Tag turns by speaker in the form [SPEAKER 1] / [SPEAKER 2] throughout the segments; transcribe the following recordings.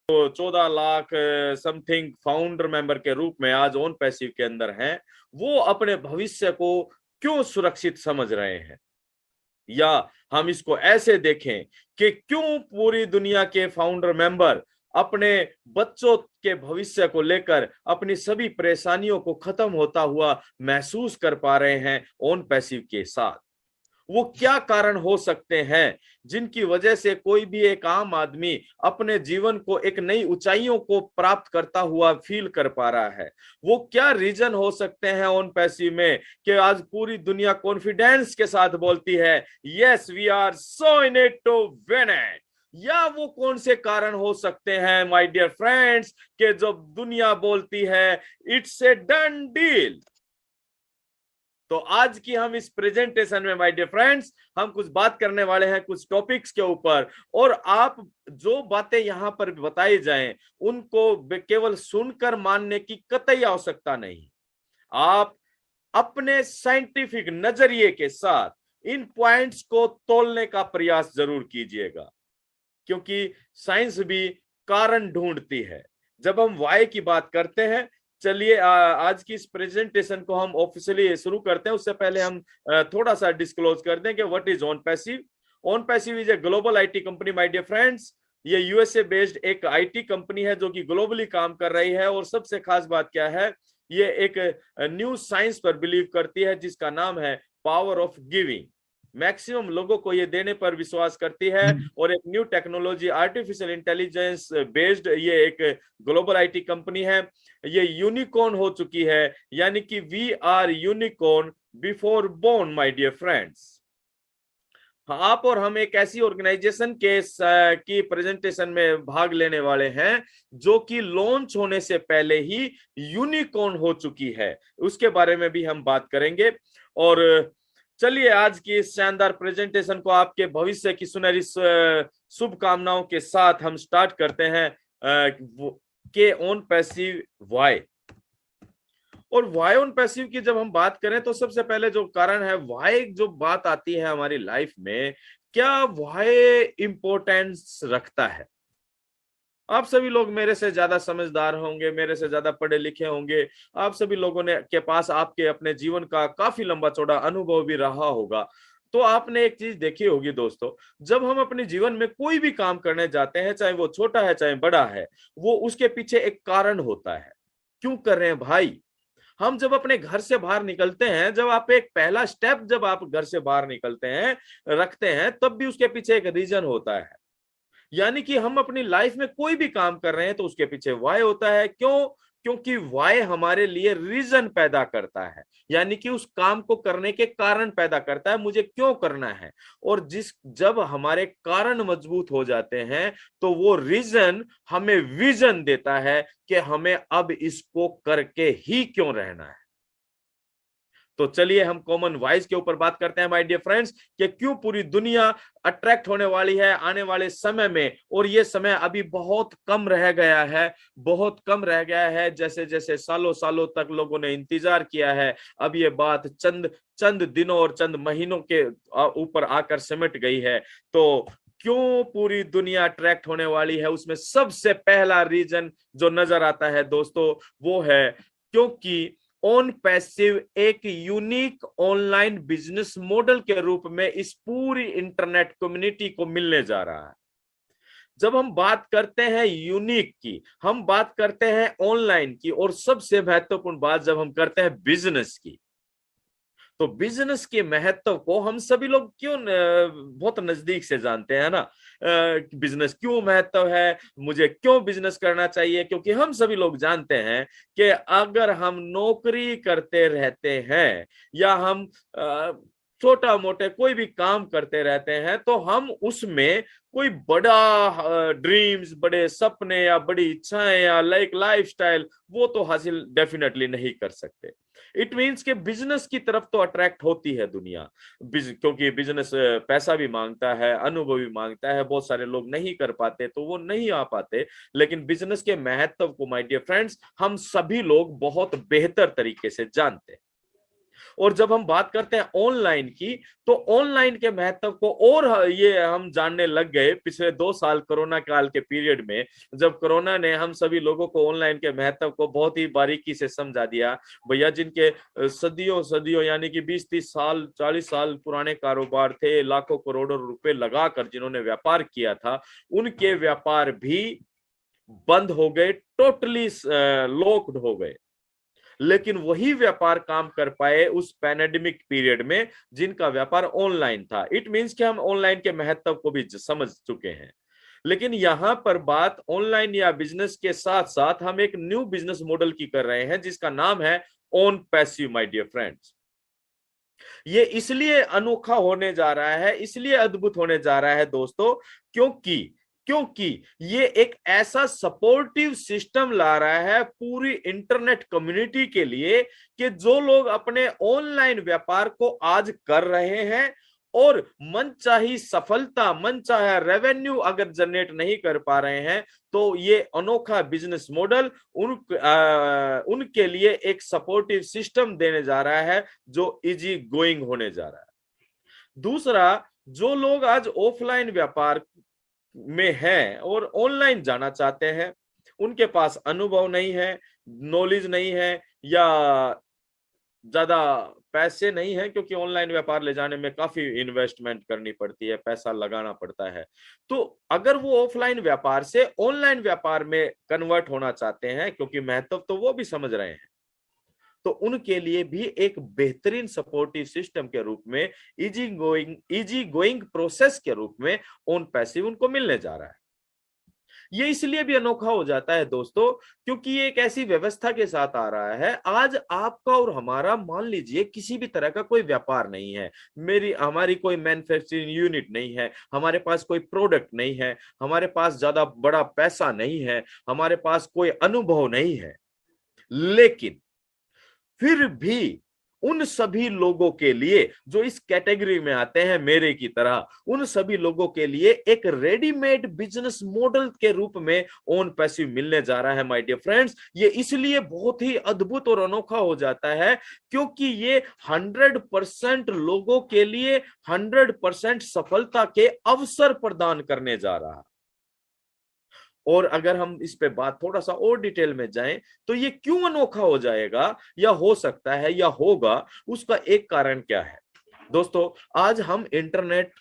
[SPEAKER 1] 14 lakh something founder member के रूप में आज ओन पैसिव के अंदर हैं, वो अपने भविष्य को क्यों सुरक्षित समझ रहे हैं? या हम इसको ऐसे देखें कि क्यों पूरी दुनिया के फाउंडर मेंबर अपने बच्चों के भविष्य को लेकर अपनी सभी परेशानियों को खत्म होता हुआ महसूस कर पा रहे हैं ओन पैसिव के साथ? वो क्या कारण हो सकते हैं जिनकी वजह से कोई भी एक आम आदमी अपने जीवन को एक नई ऊंचाइयों को प्राप्त करता हुआ फील कर पा रहा है? वो क्या रीजन हो सकते हैं ऑन पैसिव में कि आज पूरी दुनिया कॉन्फिडेंस के साथ बोलती है yes we are so in it to win it? या वो कौन से कारण हो सकते हैं माय डियर फ्रेंड्स कि जब दुनिया बोलती है इट्स ए डन डील? तो आज की हम इस प्रेजेंटेशन में माय डियर फ्रेंड्स हम कुछ बात करने वाले हैं कुछ टॉपिक्स के ऊपर, और आप जो बातें यहां पर बताई जाएं उनको केवल सुनकर मानने की कतई आवश्यकता नहीं। आप अपने साइंटिफिक नजरिए के साथ इन पॉइंट्स को तोलने का प्रयास जरूर कीजिएगा, क्योंकि साइंस भी कारण ढूंढती है। जब हम वाई की बात करते हैं, चलिए आज की इस प्रेजेंटेशन को हम ऑफिशियली शुरू करते हैं। उससे पहले हम थोड़ा सा डिस्क्लोज कर दें कि what is OnPassive. OnPassive is a global IT company my dear friends. ये यूएसए बेस्ड एक आईटी कंपनी है जो कि ग्लोबली काम कर रही है, और सबसे खास बात क्या है, ये एक न्यू साइंस पर बिलीव करती है जिसका नाम है पावर ऑफ गिविंग। मैक्सिमम लोगों को ये देने पर विश्वास करती है, और एक new technology artificial intelligence based ये एक ग्लोबल आईटी कंपनी है। ये यूनिकॉर्न हो चुकी है, यानी कि we are unicorn before born my dear friends. आप और हम एक ऐसी ऑर्गेनाइजेशन के की प्रेजेंटेशन में भाग लेने वाले हैं जो कि लॉन्च होने से पहले ही यूनिकॉर्न हो चुकी है, उसके बारे में भी हम बात करेंगे। और चलिए आज की इस शानदार प्रेजेंटेशन को आपके भविष्य की सुनहरी शुभकामनाओं के साथ हम स्टार्ट करते हैं के ओन पैसिव वाई। और वाई ऑन पैसिव की जब हम बात करें तो सबसे पहले जो कारण है वाई, जो बात आती है हमारी लाइफ में, क्या वाई इंपॉर्टेंस रखता है? आप सभी लोग मेरे से ज्यादा समझदार होंगे, मेरे से ज्यादा पढ़े लिखे होंगे, आप सभी लोगों ने के पास आपके अपने जीवन का काफी लंबा चौड़ा अनुभव भी रहा होगा। तो आपने एक चीज देखी होगी दोस्तों, जब हम अपने जीवन में कोई भी काम करने जाते हैं, चाहे वो छोटा है चाहे बड़ा है, वो उसके पीछे एक कारण होता है। क्यों कर रहे हैं भाई? हम जब अपने घर से बाहर निकलते हैं, जब आप एक पहला स्टेप जब आप घर से बाहर निकलते हैं रखते हैं, तब भी उसके पीछे एक रीजन होता है। यानी कि हम अपनी लाइफ में कोई भी काम कर रहे हैं तो उसके पीछे वाई होता है। क्यों? क्योंकि वाई हमारे लिए रीजन पैदा करता है, यानी कि उस काम को करने के कारण पैदा करता है, मुझे क्यों करना है। और जब हमारे कारण मजबूत हो जाते हैं तो वो रीजन हमें विजन देता है कि हमें अब इसको करके ही क्यों रहना है। तो चलिए हम कॉमन वाइज के ऊपर बात करते हैं माय डियर फ्रेंड्स कि क्यों पूरी दुनिया अट्रैक्ट होने वाली है आने वाले समय में। और ये समय अभी बहुत कम रह गया है, बहुत कम रह गया है। जैसे जैसे सालों सालों तक लोगों ने इंतजार किया है, अब ये बात चंद चंद दिनों और चंद महीनों के ऊपर आकर सिमट गई है। तो क्यों पूरी दुनिया अट्रैक्ट होने वाली है, उसमें सबसे पहला रीजन जो नजर आता है दोस्तों वो है क्योंकि ओन पैसिव एक यूनिक ऑनलाइन बिजनेस मॉडल के रूप में इस पूरी इंटरनेट कम्युनिटी को मिलने जा रहा है। जब हम बात करते हैं यूनिक की, हम बात करते हैं ऑनलाइन की, और सबसे महत्वपूर्ण बात जब हम करते हैं बिजनेस की, तो बिजनेस के महत्व को हम सभी लोग क्यों बहुत नजदीक से जानते हैं ना। बिजनेस क्यों महत्व है, मुझे क्यों बिजनेस करना चाहिए? क्योंकि हम सभी लोग जानते हैं कि अगर हम नौकरी करते रहते हैं या हम छोटा मोटे कोई भी काम करते रहते हैं तो हम उसमें कोई बड़ा ड्रीम्स, बड़े सपने या बड़ी इच्छाएं या लाइफस्टाइल वो तो हासिल डेफिनेटली नहीं कर सकते। इट मीन्स के बिजनेस की तरफ तो अट्रैक्ट होती है दुनिया, क्योंकि बिजनेस पैसा भी मांगता है, अनुभव भी मांगता है, बहुत सारे लोग नहीं कर पाते तो वो नहीं आ पाते। लेकिन बिजनेस के महत्व को माय डियर फ्रेंड्स हम सभी लोग बहुत बेहतर तरीके से जानते हैं। और जब हम बात करते हैं ऑनलाइन की, तो ऑनलाइन के महत्व को और ये हम जानने लग गए पिछले 2 साल कोरोना काल के पीरियड में, जब कोरोना ने हम सभी लोगों को ऑनलाइन के महत्व को बहुत ही बारीकी से समझा दिया। भैया जिनके सदियों सदियों यानी कि 20-30 साल 40 साल पुराने कारोबार थे, लाखों करोड़ों रुपए लगाकर जिन्होंने व्यापार किया था, उनके व्यापार भी बंद हो गए, टोटली लॉक्ड हो गए। लेकिन वही व्यापार काम कर पाए उस पैंडेमिक पीरियड में जिनका व्यापार ऑनलाइन था। इट मींस कि हम ऑनलाइन के महत्व को भी समझ चुके हैं। लेकिन यहां पर बात ऑनलाइन या बिजनेस के साथ साथ हम एक न्यू बिजनेस मॉडल की कर रहे हैं जिसका नाम है OnPassive. My dear friends, ये इसलिए अनोखा होने जा रहा है, इसलिए अद्भुत होने जा रहा है दोस्तों, क्योंकि क्योंकि ये एक ऐसा सपोर्टिव सिस्टम ला रहा है पूरी इंटरनेट कम्युनिटी के लिए कि जो लोग अपने ऑनलाइन व्यापार को आज कर रहे हैं और मनचाही सफलता, मनचाहा रेवेन्यू अगर जनरेट नहीं कर पा रहे हैं, तो ये अनोखा बिजनेस मॉडल उनके लिए एक सपोर्टिव सिस्टम देने जा रहा है जो इजी गोइंग होने जा रहा है। दूसरा, जो लोग आज ऑफलाइन व्यापार में हैं और ऑनलाइन जाना चाहते हैं, उनके पास अनुभव नहीं है, नॉलेज नहीं है, या ज्यादा पैसे नहीं है, क्योंकि ऑनलाइन व्यापार ले जाने में काफी इन्वेस्टमेंट करनी पड़ती है, पैसा लगाना पड़ता है। तो अगर वो ऑफलाइन व्यापार से ऑनलाइन व्यापार में कन्वर्ट होना चाहते हैं, क्योंकि महत्व तो वो भी समझ रहे हैं, तो उनके लिए भी एक बेहतरीन सपोर्टिव सिस्टम के रूप में, इजी गोइंग प्रोसेस के रूप में ओन पैसिव उनको मिलने जा रहा है। ये इसलिए भी अनोखा हो जाता है दोस्तों, क्योंकि ये एक ऐसी व्यवस्था के साथ आ रहा है। आज आपका और हमारा, मान लीजिए किसी भी तरह का कोई व्यापार नहीं है, हमारी कोई मैन्युफैक्चरिंग यूनिट नहीं है, हमारे पास कोई प्रोडक्ट नहीं है, हमारे पास ज्यादा बड़ा पैसा नहीं है, हमारे पास कोई अनुभव नहीं है, लेकिन फिर भी उन सभी लोगों के लिए जो इस कैटेगरी में आते हैं मेरे की तरह, उन सभी लोगों के लिए एक रेडीमेड बिजनेस मॉडल के रूप में ओन पैसिव मिलने जा रहा है। माय डियर फ्रेंड्स, ये इसलिए बहुत ही अद्भुत और अनोखा हो जाता है क्योंकि ये 100% लोगों के लिए 100% सफलता के अवसर प्रदान करने जा रहा है। और अगर हम इस पे बात थोड़ा सा और डिटेल में जाएं, तो ये क्यों अनोखा हो जाएगा या हो सकता है या होगा, उसका एक कारण क्या है दोस्तों। आज हम इंटरनेट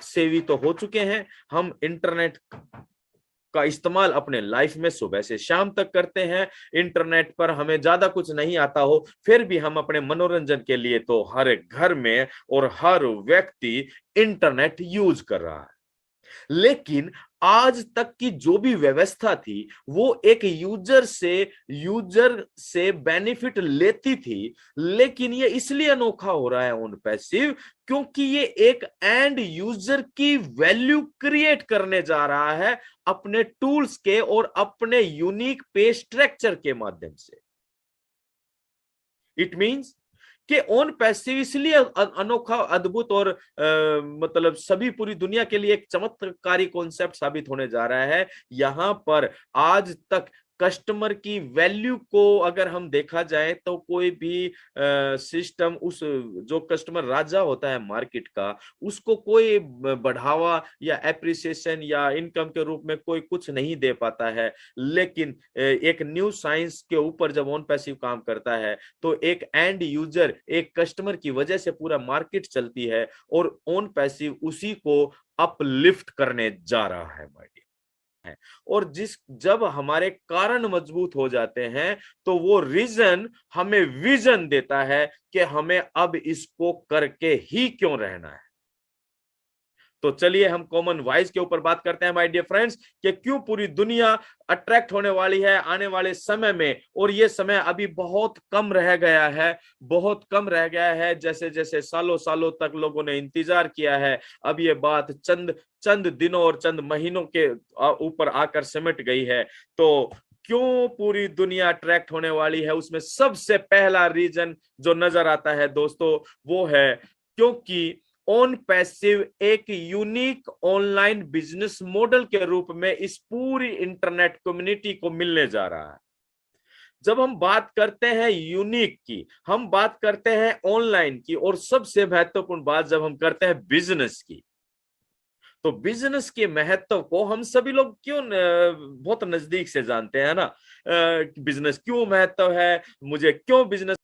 [SPEAKER 1] सेवी तो हो चुके हैं, हम इंटरनेट का इस्तेमाल अपने लाइफ में सुबह से शाम तक करते हैं। इंटरनेट पर हमें ज्यादा कुछ नहीं आता हो, फिर भी हम अपने मनोरंजन के लिए तो हर एक घर में और हर व्यक्ति इंटरनेट यूज कर रहा है। लेकिन आज तक की जो भी व्यवस्था थी वो एक यूजर से बेनिफिट लेती थी, लेकिन ये इसलिए अनोखा हो रहा है ओन पैसिव क्योंकि ये एक एंड यूजर की वैल्यू क्रिएट करने जा रहा है अपने टूल्स के और अपने यूनिक पे स्ट्रक्चर के माध्यम से। इट मींस कि ओन पैसिव इसलिए अनोखा, अद्भुत और मतलब सभी पूरी दुनिया के लिए एक चमत्कारी कॉन्सेप्ट साबित होने जा रहा है। यहां पर आज तक कस्टमर की वैल्यू को अगर हम देखा जाए तो कोई भी सिस्टम, उस जो कस्टमर राजा होता है मार्केट का, उसको कोई बढ़ावा या एप्रिसिएशन या इनकम के रूप में कोई कुछ नहीं दे पाता है। लेकिन एक न्यू साइंस के ऊपर जब ऑन पैसिव काम करता है तो एक एंड यूजर, एक कस्टमर की वजह से पूरा मार्केट चलती है और ऑन पैसिव उसी को अपलिफ्ट करने जा रहा है माय डियर। है और जब हमारे कारण मजबूत हो जाते हैं तो वो रीजन हमें विजन देता है कि हमें अब इसको करके ही क्यों रहना है। तो चलिए हम कॉमन वॉइस के ऊपर बात करते हैं माय डियर फ्रेंड्स, कि क्यों पूरी दुनिया अट्रैक्ट होने वाली है आने वाले समय में। और ये समय अभी बहुत कम रह गया है, बहुत कम रह गया है। जैसे जैसे सालों सालों तक लोगों ने इंतजार किया है, अब ये बात चंद दिनों और चंद महीनों के ऊपर आकर सिमट गई है। तो क्यों पूरी दुनिया अट्रैक्ट होने वाली है, उसमें सबसे पहला रीजन जो नजर आता है दोस्तों वो है क्योंकि ओन पैसिव एक यूनिक ऑनलाइन बिजनेस मॉडल के रूप में इस पूरी इंटरनेट कम्युनिटी को मिलने जा रहा है। जब हम बात करते हैं यूनिक की, हम बात करते हैं ऑनलाइन की, और सबसे महत्वपूर्ण बात जब हम करते हैं बिजनेस की, तो बिजनेस के महत्व को हम सभी लोग क्यों बहुत नजदीक से जानते हैं ना। बिजनेस क्यों महत्व है, मुझे क्यों बिजनेस